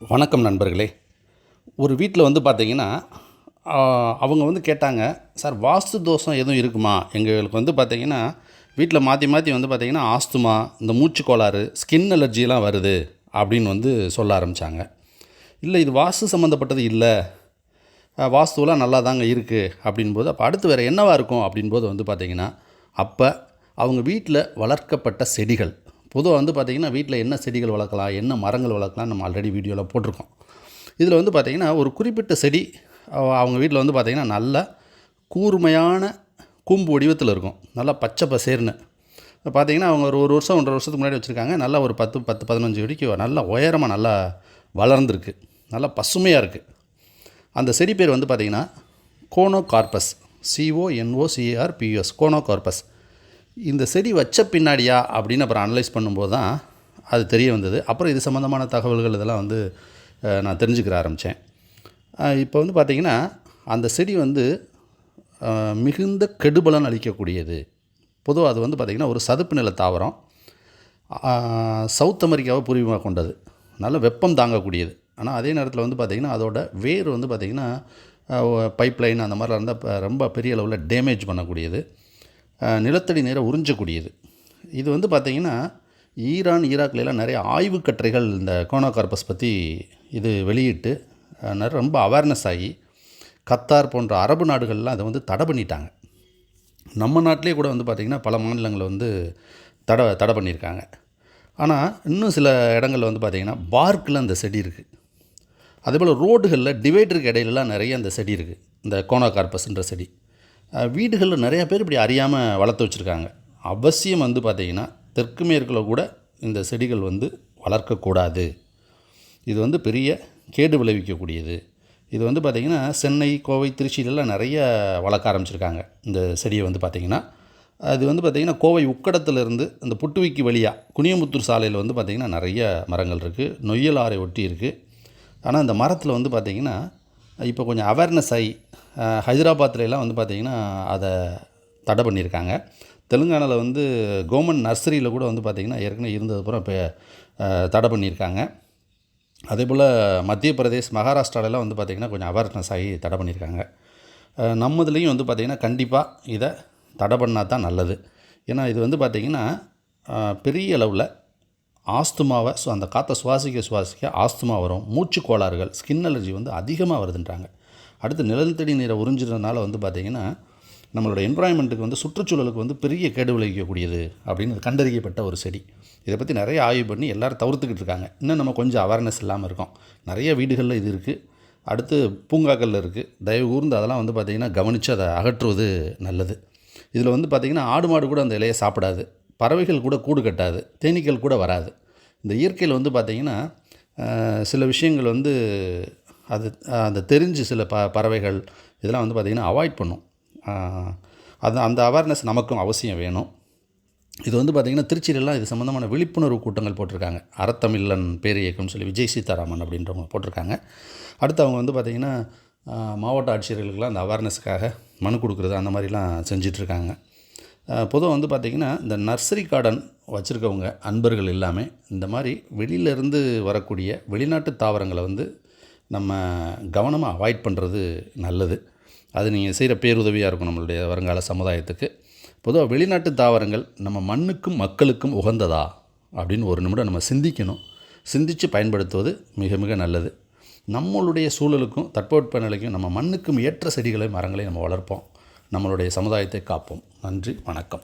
வணக்கம் நண்பர்களே. ஒரு வீட்டில் வந்து பார்த்தீங்கன்னா, அவங்க வந்து கேட்டாங்க, "சார் வாஸ்து தோஷம் எதுவும் இருக்குமா? எங்களுக்கு வந்து பார்த்தீங்கன்னா, வீட்டில மாற்றி மாற்றி வந்து பார்த்தீங்கன்னா, ஆஸ்துமா, இந்த மூச்சு கோளாறு, ஸ்கின் அலர்ஜிலாம் வருது." அப்படின்னு வந்து சொல்ல ஆரம்பித்தாங்க. "இல்லை, இது வாஸ்து சம்மந்தப்பட்டது இல்லை. வாஸ்துவெலாம் நல்லா தாங்க இருக்குது." அப்படின்போது, அப்போ அடுத்து வேறு என்னவா இருக்கும் அப்படின்போது வந்து பார்த்தீங்கன்னா, அப்போ அவங்க வீட்டில் வளர்க்கப்பட்ட செடிகள். பொதுவாக வந்து பார்த்திங்கன்னா, வீட்டில் என்ன செடிகள் வளர்க்கலாம், என்ன மரங்கள் வளர்க்கலாம் நம்ம ஆல்ரெடி வீடியோவில் போட்டிருக்கோம். இதில் வந்து பார்த்திங்கன்னா, ஒரு குறிப்பிட்ட செடி அவங்க வீட்டில் வந்து பார்த்திங்கன்னா, நல்ல கூர்மையான கூம்பு வடிவத்தில் இருக்கும். நல்லா பச்சை பசேர்னு பார்த்திங்கன்னா, அவங்க ஒரு வருஷம் 1.5 வருஷத்துக்கு முன்னாடி வச்சுருக்காங்க. நல்லா ஒரு 10-15 அடிக்கு நல்லா உயரமாக நல்லா வளர்ந்துருக்கு. நல்லா பசுமையாக இருக்குது. அந்த செடி பேர் வந்து பார்த்திங்கன்னா கோனோகார்பஸ். CONOCARPUS கோனோகார்பஸ். இந்த செடி வச்ச பின்னாடியா அப்படின்னு அப்புறம் அனலைஸ் பண்ணும்போது தான் அது தெரிய வந்தது. அப்புறம் இது சம்மந்தமான தகவல்கள் இதெல்லாம் வந்து நான் தெரிஞ்சுக்கிற ஆரம்பித்தேன். இப்போ வந்து பார்த்திங்கன்னா, அந்த செடி வந்து மிகுந்த கெடுபலன் அளிக்கக்கூடியது. பொதுவாக அது வந்து பார்த்திங்கன்னா ஒரு சதுப்பு நில தாவரம். சவுத் அமெரிக்காவை பூர்வீகமாக கொண்டது. நல்ல வெப்பம் தாங்கக்கூடியது. ஆனால் அதே நேரத்தில் வந்து பார்த்திங்கன்னா அதோட வேர் வந்து பார்த்திங்கன்னா பைப் லைன் அந்த மாதிரிலாம் இருந்தால் ரொம்ப பெரிய அளவில் டேமேஜ் பண்ணக்கூடியது. நிலத்தடி நீரை உறிஞ்சக்கூடியது. இது வந்து பார்த்திங்கன்னா ஈரான், ஈராக்லாம் நிறைய ஆய்வுக் கட்டுரைகள் இந்த கோனோகார்பஸ் பற்றி இது வெளியிட்டு ரொம்ப அவேர்னஸ் ஆகி கத்தார் போன்ற அரபு நாடுகள்லாம் அதை வந்து தடை பண்ணிட்டாங்க. நம்ம நாட்டிலே கூட வந்து பார்த்திங்கன்னா பல மாநிலங்களில் வந்து தடை பண்ணியிருக்காங்க. ஆனால் இன்னும் சில இடங்களில் வந்து பார்த்திங்கன்னா பார்க்கில் அந்த செடி இருக்குது. அதேபோல் ரோடுகளில் டிவைடருக்கு இடையிலலாம் நிறைய அந்த செடி இருக்குது, இந்த கோனோகார்பஸ்ன்ற செடி. வீடுகளில் நிறையா பேர் இப்படி அறியாமல் வளர்த்து வச்சுருக்காங்க. அவசியம் வந்து பார்த்திங்கன்னா தெற்கு மேற்கில் கூட இந்த செடிகள் வந்து வளர்க்கக்கூடாது. இது வந்து பெரிய கேடு விளைவிக்கக்கூடியது. இது வந்து பார்த்திங்கன்னா சென்னை, கோவை, திருச்சியிலலாம் நிறைய வளர்க்க ஆரம்பிச்சிருக்காங்க இந்த செடியை வந்து பார்த்திங்கன்னா. அது வந்து பார்த்திங்கன்னா கோவை உக்கடத்துலேருந்து இந்த புட்டுவிக்கு வழியாக குனியமுத்தூர் சாலையில் வந்து பார்த்திங்கன்னா நிறைய மரங்கள் இருக்குது. நொய்யல் ஆறை ஒட்டி இருக்குது. ஆனால் இந்த மரத்தில் வந்து பார்த்திங்கன்னா இப்போ கொஞ்சம் அவேர்னஸ் ஆகி ஹைதராபாத்லாம் வந்து பார்த்திங்கன்னா அதை தடை பண்ணியிருக்காங்க. தெலுங்கானாவில் வந்து கவர்மெண்ட் நர்சரியில் கூட வந்து பார்த்திங்கன்னா ஏற்கனவே இருந்ததுக்கப்புறம் இப்போ தடை பண்ணியிருக்காங்க. அதேபோல் மத்திய பிரதேஷ், மகாராஷ்டிராலெலாம் வந்து பார்த்திங்கன்னா கொஞ்சம் அவேர்னஸ் ஆகி தடை பண்ணியிருக்காங்க. நம்ம இதுலேயும் வந்து பார்த்திங்கன்னா கண்டிப்பாக இதை தடை பண்ணால் தான் நல்லது. ஏன்னா இது வந்து பார்த்திங்கன்னா பெரிய அளவில் ஆஸ்துமாவை அந்த காற்றை சுவாசிக்க ஆஸ்துமா வரும். மூச்சு கோளாறுகள், ஸ்கின் அலர்ஜி வந்து அதிகமாக வருதுன்றாங்க. அடுத்து நிலத்தடி நீரை உறிஞ்சிறதுனால வந்து பார்த்திங்கன்னா நம்மளோட என்விரான்மெண்ட்டுக்கு வந்து சுற்றுச்சூழலுக்கு வந்து பெரிய கேடு விளைவிக்கக்கூடியது அப்படின்னு கண்டறியப்பட்ட ஒரு செடி. இதை பற்றி நிறைய ஆய்வு பண்ணி எல்லோரும் தவிர்த்துக்கிட்டு இருக்காங்க. இன்னும் நம்ம கொஞ்சம் அவேர்னஸ் இல்லாமல் இருக்கோம். நிறைய வீடுகளில் இது இருக்குது. அடுத்து பூங்காக்களில் இருக்குது. தயவு கூர்ந்து அதெல்லாம் வந்து பார்த்திங்கன்னா கவனித்து அதை அகற்றுவது நல்லது. இதில் வந்து பார்த்திங்கன்னா ஆடு மாடு கூட அந்த இலையை சாப்பிடாது. பறவைகள் கூட கூடு கட்டாது. தேனீக்கள் கூட வராது. இந்த இயற்கையில் வந்து பார்த்திங்கன்னா சில விஷயங்கள் வந்து அது தெரிஞ்சு சில பறவைகள் இதெல்லாம் வந்து பார்த்திங்கன்னா அவாய்ட் பண்ணும். அந்த அவேர்னஸ் நமக்கும் அவசியம் வேணும். இது வந்து பார்த்திங்கன்னா திருச்சியிலலாம் இது சம்மந்தமான விழிப்புணர்வு கூட்டங்கள் போட்டிருக்காங்க. அறத்தமிழன் பேரியக்கம்னு சொல்லி விஜய் சீதாராமன் அப்படின்றவங்க போட்டிருக்காங்க. அடுத்து அவங்க வந்து பார்த்திங்கன்னா மாவட்ட ஆட்சியர்களுக்கெல்லாம் அந்த அவேர்னஸுக்காக மனு கொடுக்குறது அந்த மாதிரிலாம் செஞ்சிட்ருக்காங்க. பொதுவாக வந்து பார்த்திங்கன்னா இந்த நர்சரி கார்டன் வச்சுருக்கவங்க அன்பர்கள் எல்லாமே இந்த மாதிரி வெளியிலேருந்து வரக்கூடிய வெளிநாட்டு தாவரங்களை வந்து நம்ம கவனமாக அவாய்ட் பண்ணுறது நல்லது. அது நீங்கள் செய்கிற பேருதவியாக இருக்கும் நம்மளுடைய வருங்கால சமுதாயத்துக்கு. பொதுவாக வெளிநாட்டு தாவரங்கள் நம்ம மண்ணுக்கும் மக்களுக்கும் உகந்ததா அப்படின்னு ஒரு நிமிடம் நம்ம சிந்திக்கணும். சிந்தித்து பயன்படுத்துவது மிக மிக நல்லது. நம்மளுடைய சூழலுக்கும் தட்பவெப்பநிலைக்கும் நம்ம மண்ணுக்கும் ஏற்ற செடிகளை, மரங்களை நம்ம வளர்ப்போம். நம்மளுடைய சமுதாயத்தை காப்போம். நன்றி, வணக்கம்.